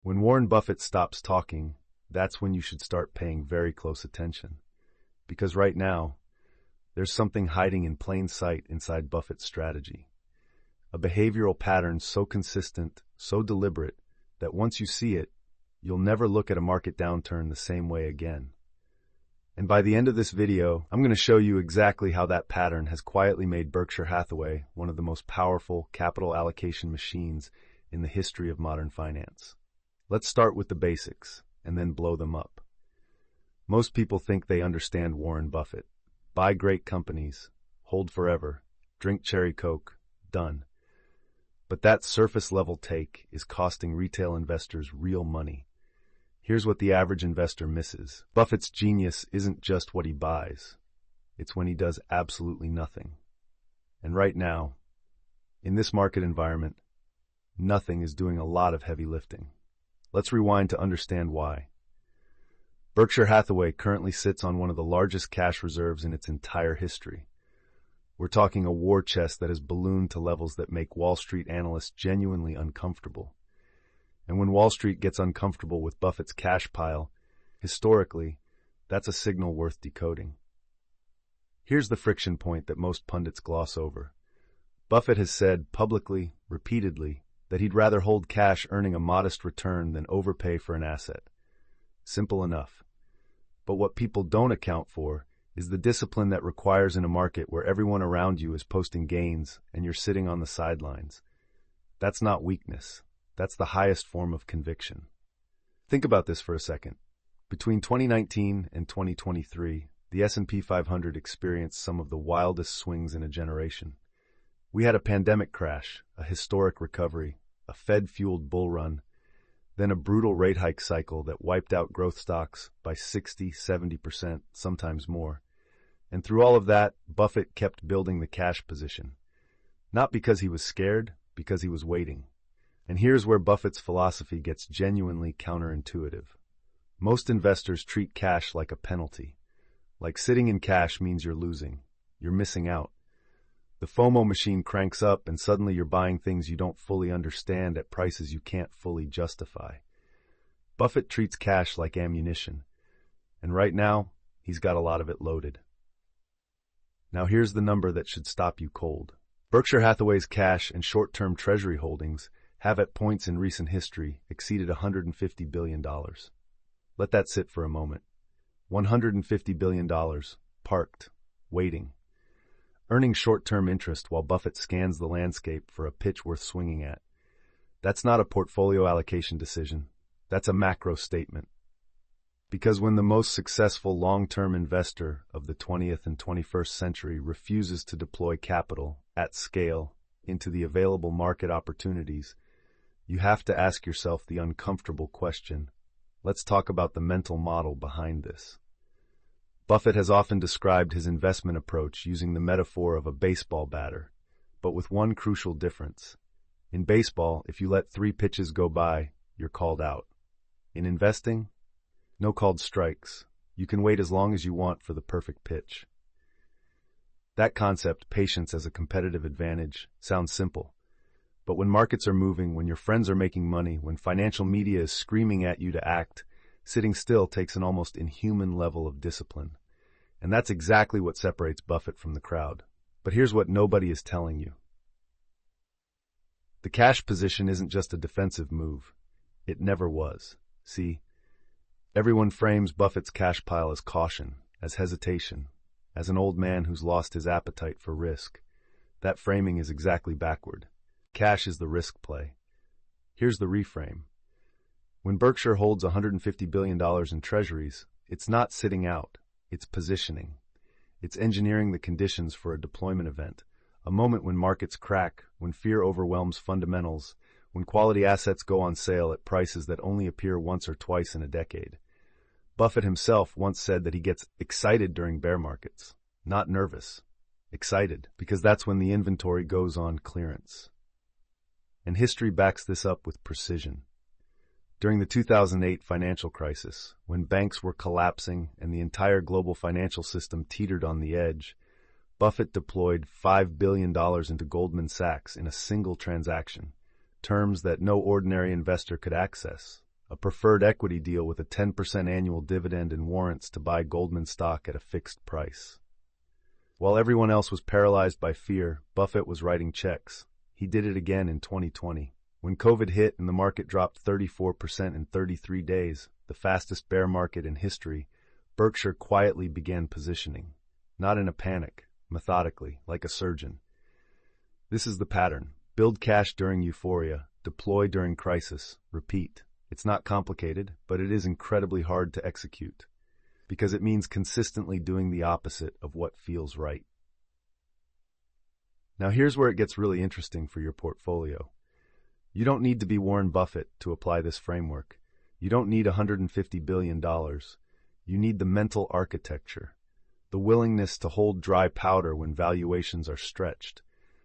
When Warren Buffett stops talking, that's when you should start paying very close attention. Because right now, there's something hiding in plain sight inside Buffett's strategy. A behavioral pattern so consistent, so deliberate, that once you see it, you'll never look at a market downturn the same way again. And by the end of this video, I'm going to show you exactly how that pattern has quietly made Berkshire Hathaway one of the most powerful capital allocation machines in the history of modern finance. Let's start with the basics, and then blow them up. Most people think they understand Warren Buffett. Buy great companies, hold forever, drink cherry Coke, done. But that surface-level take is costing retail investors real money. Here's what the average investor misses. Buffett's genius isn't just what he buys. It's when he does absolutely nothing. And right now, in this market environment, nothing is doing a lot of heavy lifting. Let's rewind to understand why. Berkshire Hathaway currently sits on one of the largest cash reserves in its entire history. We're talking a war chest that has ballooned to levels that make Wall Street analysts genuinely uncomfortable. And when Wall Street gets uncomfortable with Buffett's cash pile, historically, that's a signal worth decoding. Here's the friction point that most pundits gloss over. Buffett has said publicly, repeatedly, that he'd rather hold cash earning a modest return than overpay for an asset. Simple enough. But what people don't account for is the discipline that requires in a market where everyone around you is posting gains and you're sitting on the sidelines. That's not weakness. That's the highest form of conviction. Think about this for a second. Between 2019 and 2023, the S&P 500 experienced some of the wildest swings in a generation. We had a pandemic crash, a historic recovery, a Fed-fueled bull run, then a brutal rate hike cycle that wiped out growth stocks by 60–70%, sometimes more. And through all of that, Buffett kept building the cash position. Not because he was scared, because he was waiting. And here's where Buffett's philosophy gets genuinely counterintuitive. Most investors treat cash like a penalty. Like sitting in cash means you're losing. You're missing out. The FOMO machine cranks up and suddenly you're buying things you don't fully understand at prices you can't fully justify. Buffett treats cash like ammunition. And right now, he's got a lot of it loaded. Now here's the number that should stop you cold. Berkshire Hathaway's cash and short-term treasury holdings have at points in recent history exceeded $150 billion. Let that sit for a moment. $150 billion, parked, waiting. Earning short-term interest while Buffett scans the landscape for a pitch worth swinging at. That's not a portfolio allocation decision. That's a macro statement. Because when the most successful long-term investor of the 20th and 21st century refuses to deploy capital at scale into the available market opportunities, you have to ask yourself the uncomfortable question. Let's talk about the mental model behind this. Buffett has often described his investment approach using the metaphor of a baseball batter, but with one crucial difference. In baseball, if you let 3 pitches go by, you're called out. In investing, no called strikes. You can wait as long as you want for the perfect pitch. That concept, patience as a competitive advantage, sounds simple. But when markets are moving, when your friends are making money, when financial media is screaming at you to act, sitting still takes an almost inhuman level of discipline. And that's exactly what separates Buffett from the crowd. But here's what nobody is telling you. The cash position isn't just a defensive move. It never was. See, everyone frames Buffett's cash pile as caution, as hesitation, as an old man who's lost his appetite for risk. That framing is exactly backward. Cash is the risk play. Here's the reframe. When Berkshire holds $150 billion in treasuries, it's not sitting out. It's positioning. It's engineering the conditions for a deployment event, a moment when markets crack, when fear overwhelms fundamentals, when quality assets go on sale at prices that only appear once or twice in a decade. Buffett himself once said that he gets excited during bear markets, not nervous. Excited, because that's when the inventory goes on clearance. And history backs this up with precision. During the 2008 financial crisis, when banks were collapsing and the entire global financial system teetered on the edge, Buffett deployed $5 billion into Goldman Sachs in a single transaction, terms that no ordinary investor could access, a preferred equity deal with a 10% annual dividend and warrants to buy Goldman stock at a fixed price. While everyone else was paralyzed by fear, Buffett was writing checks. He did it again in 2020. When COVID hit and the market dropped 34% in 33 days, the fastest bear market in history, Berkshire quietly began positioning. Not in a panic, methodically, like a surgeon. This is the pattern. Build cash during euphoria, deploy during crisis, repeat. It's not complicated, but it is incredibly hard to execute, because it means consistently doing the opposite of what feels right. Now here's where it gets really interesting for your portfolio. You don't need to be Warren Buffett to apply this framework. You don't need $150 billion. You need the mental architecture, the willingness to hold dry powder when valuations are stretched,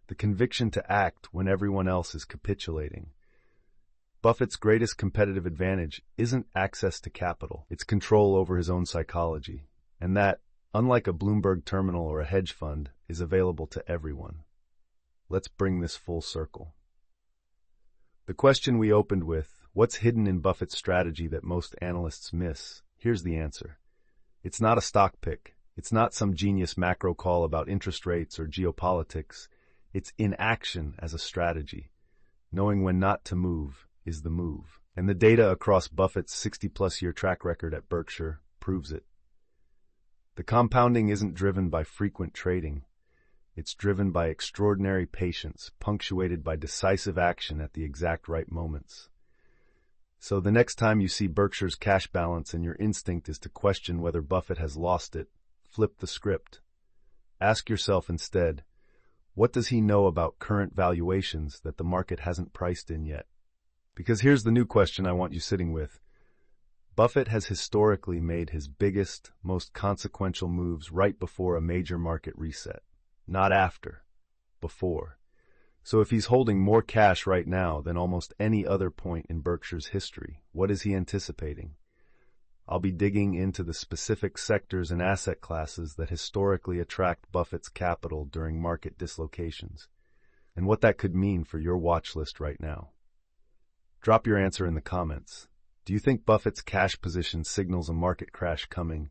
the conviction to act when everyone else is capitulating. Buffett's greatest competitive advantage isn't access to capital, it's control over his own psychology, and that, unlike a Bloomberg terminal or a hedge fund, is available to everyone. Let's bring this full circle. The question we opened with, what's hidden in Buffett's strategy that most analysts miss? Here's the answer. It's not a stock pick. It's not some genius macro call about interest rates or geopolitics. It's inaction as a strategy. Knowing when not to move is the move. And the data across Buffett's 60-plus year track record at Berkshire proves it. The compounding isn't driven by frequent trading. It's driven by extraordinary patience, punctuated by decisive action at the exact right moments. So the next time you see Berkshire's cash balance and your instinct is to question whether Buffett has lost it, flip the script. Ask yourself instead, what does he know about current valuations that the market hasn't priced in yet? Because here's the new question I want you sitting with. Buffett has historically made his biggest, most consequential moves right before a major market reset. Not after, before. So if he's holding more cash right now than almost any other point in Berkshire's history, what is he anticipating? I'll be digging into the specific sectors and asset classes that historically attract Buffett's capital during market dislocations, and what that could mean for your watch list right now. Drop your answer in the comments. Do you think Buffett's cash position signals a market crash coming,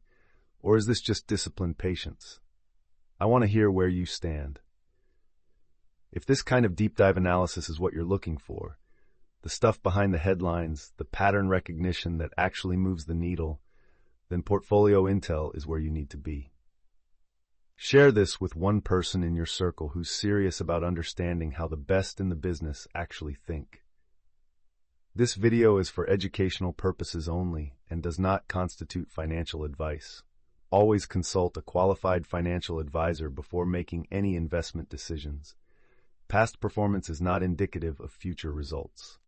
or is this just disciplined patience? I want to hear where you stand. If this kind of deep dive analysis is what you're looking for, the stuff behind the headlines, the pattern recognition that actually moves the needle, then portfolio intel is where you need to be. Share this with one person in your circle who's serious about understanding how the best in the business actually think. This video is for educational purposes only and does not constitute financial advice. Always consult a qualified financial advisor before making any investment decisions. Past performance is not indicative of future results.